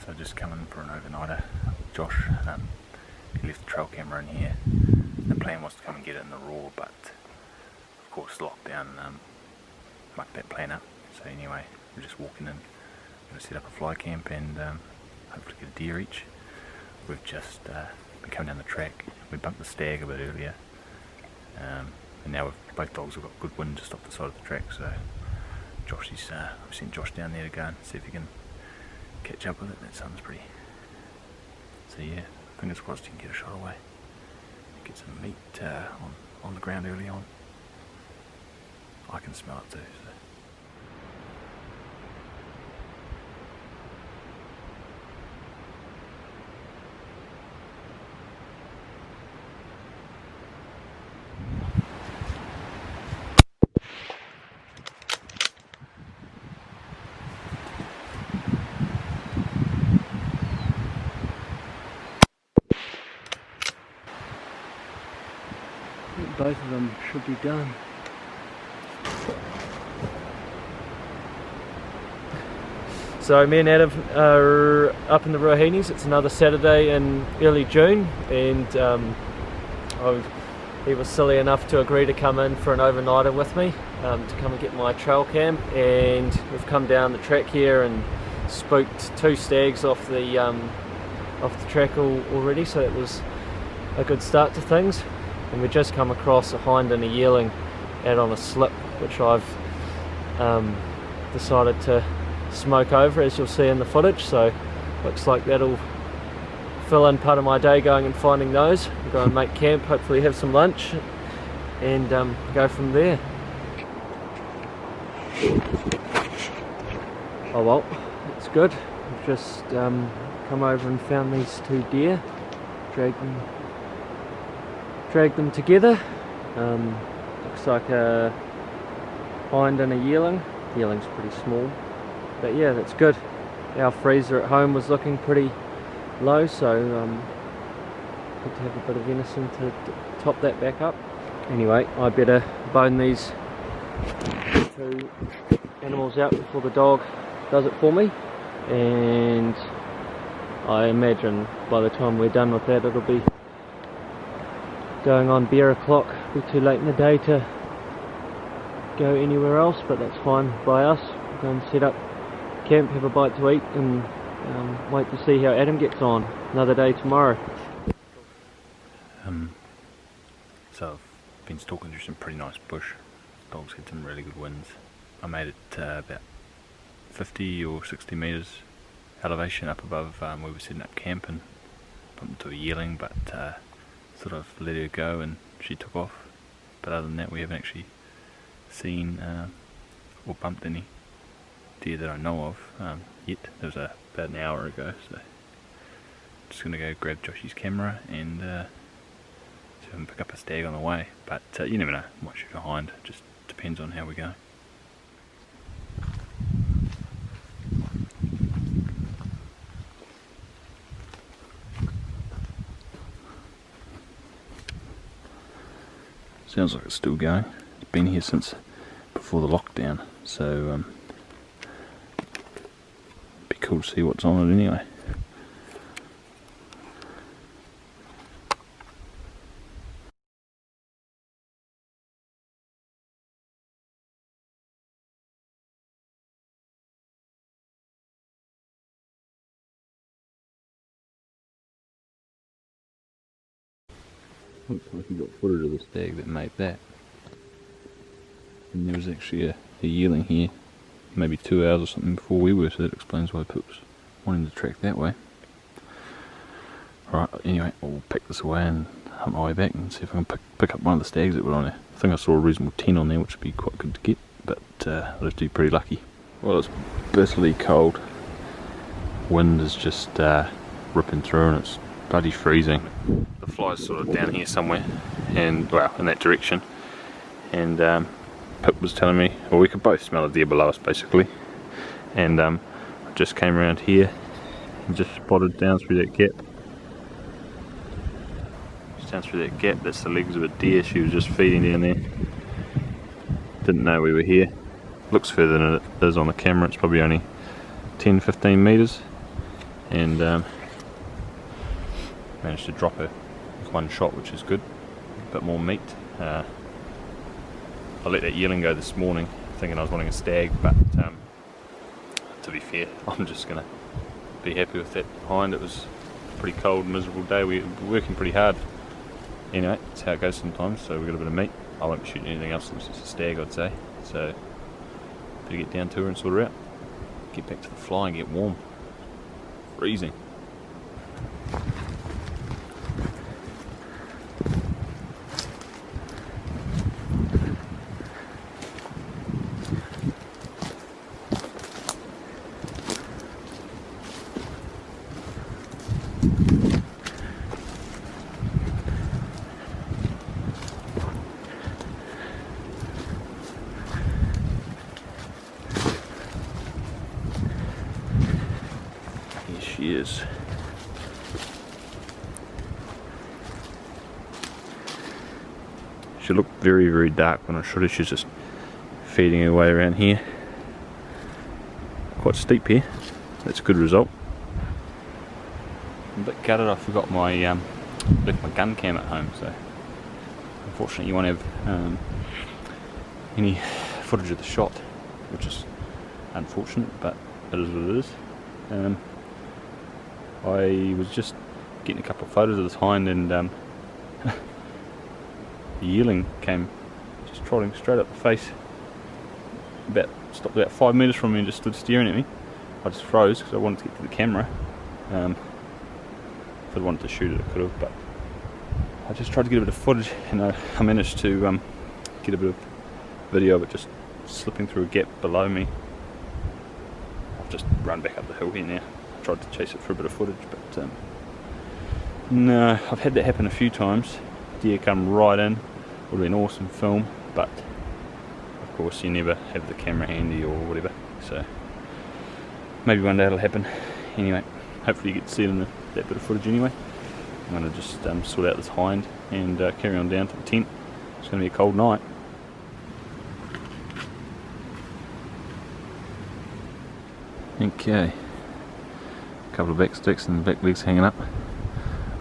So just coming for an overnighter. Josh, he left the trail camera in here. The plan was to come and get it in the raw, but of course lockdown mucked that plan up. So anyway, we're just walking in. We're going to set up a fly camp and hopefully get a deer each. We've just been coming down the track. We bumped the stag a bit earlier, and now both dogs have got good wind just off the side of the track. So we sent Josh down there to go and see if he can catch up with it. That sounds pretty. So yeah, fingers crossed he can get a shot away. Get some meat on the ground early on. I can smell it too. So. Both of them should be done. So me and Adam are up in the Rohinis. It's another Saturday in early June, and he was silly enough to agree to come in for an overnighter with me to come and get my trail cam, and we've come down the track here and spooked 2 stags off the track already, so it was a good start to things. And we just come across a hind and a yearling out on a slip, which I've decided to smoke over, as you'll see in the footage. So looks like that'll fill in part of my day, going and finding those. We'll go and make camp, hopefully have some lunch, and go from there. Oh well, it's good. We've just come over and found these 2 deer, dragged them together. Looks like a hind and a yearling. Yearling's pretty small, but yeah, that's good. Our freezer at home was looking pretty low, so good to have a bit of venison to top that back up. Anyway, I better bone these 2 animals out before the dog does it for me, and I imagine by the time we're done with that it'll be going on beer o'clock. Be too late in the day to go anywhere else, but that's fine by us. We'll go and set up camp, have a bite to eat, and wait to see how Adam gets on. Another day tomorrow. So I've been stalking through some pretty nice bush. Dogs had some really good winds. I made it about 50 or 60 metres elevation up above where we were setting up camp, and bumped into a yearling, but sort of let her go and she took off. But other than that, we haven't actually seen or bumped any deer that I know of yet. It was about an hour ago, so just going to go grab Joshy's camera and see if I can pick up a stag on the way. But you never know, might shoot a hind, just depends on how we go. Sounds like it's still going. It's been here since before the lockdown, so be cool to see what's on it anyway. Looks like you got footage of the stag that made that. And there was actually a yearling here, maybe 2 hours or something before we were, so that explains why Pip was wanting to track that way. Right, anyway, I'll pack this away and hunt my way back and see if I can pick up one of the stags that were on there. I think I saw a reasonable 10 on there, which would be quite good to get, but I'll have to be pretty lucky. Well, it's bitterly cold. Wind is just ripping through and it's bloody freezing. The fly's sort of down here somewhere, and well, in that direction, and Pip was telling me, well, we could both smell a deer below us basically, and I just came around here and just spotted down through that gap. Just down through that gap, that's the legs of a deer. She was just feeding down there. Didn't know we were here. Looks further than it is on the camera. It's probably only 10-15 metres. and managed to drop her with one shot, which is good. A bit more meat. I let that yearling go this morning thinking I was wanting a stag, but to be fair, I'm just going to be happy with that hind. It was a pretty cold, miserable day. We were working pretty hard. Anyway, that's how it goes sometimes, so we got a bit of meat. I won't be shooting anything else, it's just a stag, I'd say. So, better get down to her and sort her out. Get back to the fly and get warm. Freezing. She is. She looked very, very dark when I shot her. She's just feeding her way around here. Quite steep here. That's a good result. I'm a bit gutted. I forgot my left my gun cam at home, so unfortunately you won't have any footage of the shot, which is unfortunate, but it is what it is. I was just getting a couple of photos of this hind, and the yearling came just trotting straight up the face. Stopped about 5 metres from me and just stood staring at me. I just froze because I wanted to get to the camera. If I'd wanted to shoot it, I could have, but I just tried to get a bit of footage, and I managed to get a bit of video of it just slipping through a gap below me. I've just run back up the hill here now. Tried to chase it for a bit of footage, but no, I've had that happen a few times. Deer come right in, would have been awesome film, but of course you never have the camera handy or whatever, so maybe one day it'll happen. Anyway, hopefully you get to see it in that bit of footage anyway. I'm going to just sort out this hind and carry on down to the tent. It's going to be a cold night. Okay. Couple of back sticks and the back legs hanging up.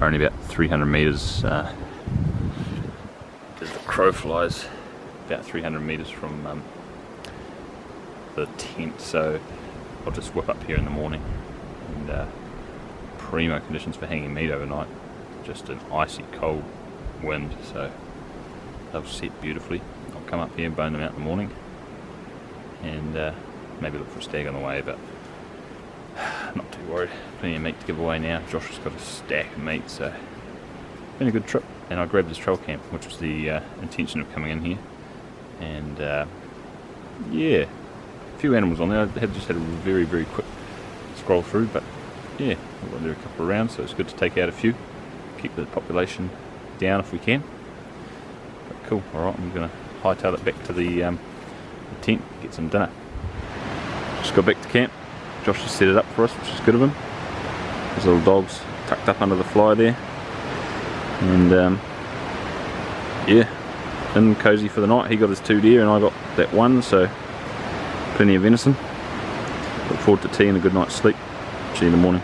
Are only about 300 metres as the crow flies, about 300 metres from the tent, so I'll just whip up here in the morning. And primo conditions for hanging meat overnight, just an icy cold wind, so they'll set beautifully. I'll come up here and bone them out in the morning, and maybe look for a stag on the way, but not too worried. Plenty of meat to give away now. Josh has got a stack of meat, so been a good trip. And I grabbed this trail camp, which was the intention of coming in here. And yeah, a few animals on there. I just had a very, very quick scroll through, but yeah, I've got there a couple of rounds, so it's good to take out a few, keep the population down if we can. But cool. All right, I'm going to hightail it back to the tent, get some dinner. Just got back to camp. Josh has set it up for us, which is good of him. His little dog's tucked up under the fly there, and yeah, in cosy for the night. He got his 2 deer and I got that 1, so plenty of venison. Look forward to tea and a good night's sleep. See you in the morning.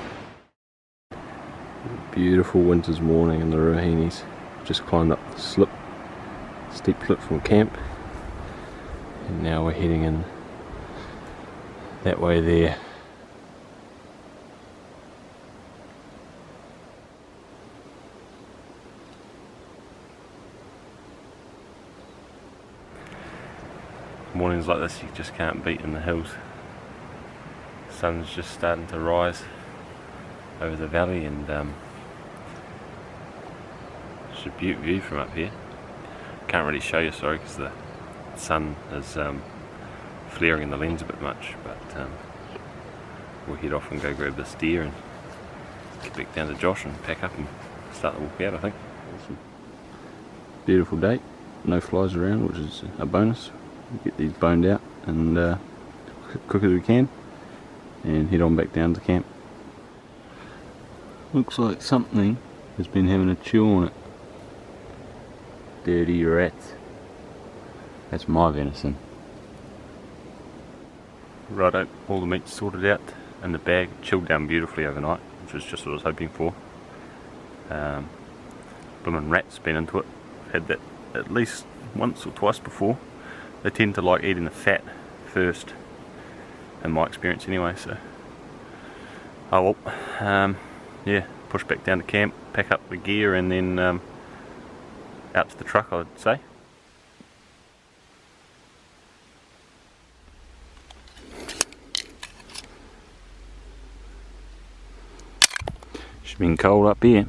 Beautiful winter's morning in the Ruahinis. Just climbed up the steep cliff from camp, and now we're heading in that way there. Mornings like this you just can't beat in the hills. The sun's just starting to rise over the valley, and it's a beautiful view from up here. Can't really show you, sorry, because the sun is flaring in the lens a bit much, but we'll head off and go grab this deer and get back down to Josh and pack up and start the walk out, I think. Awesome. Beautiful day, no flies around, which is a bonus. Get these boned out and cook as we can and head on back down to camp. Looks like something has been having a chew on it. Dirty rats. That's my venison. Righto, all the meat's sorted out in the bag, chilled down beautifully overnight. which was just what I was hoping for. Bloomin' rats been into it. I've had that at least once or twice before. They tend to like eating the fat first, in my experience anyway, so oh well. Yeah, push back down to camp, pack up the gear, and then out to the truck, I'd say. It's been cold up here.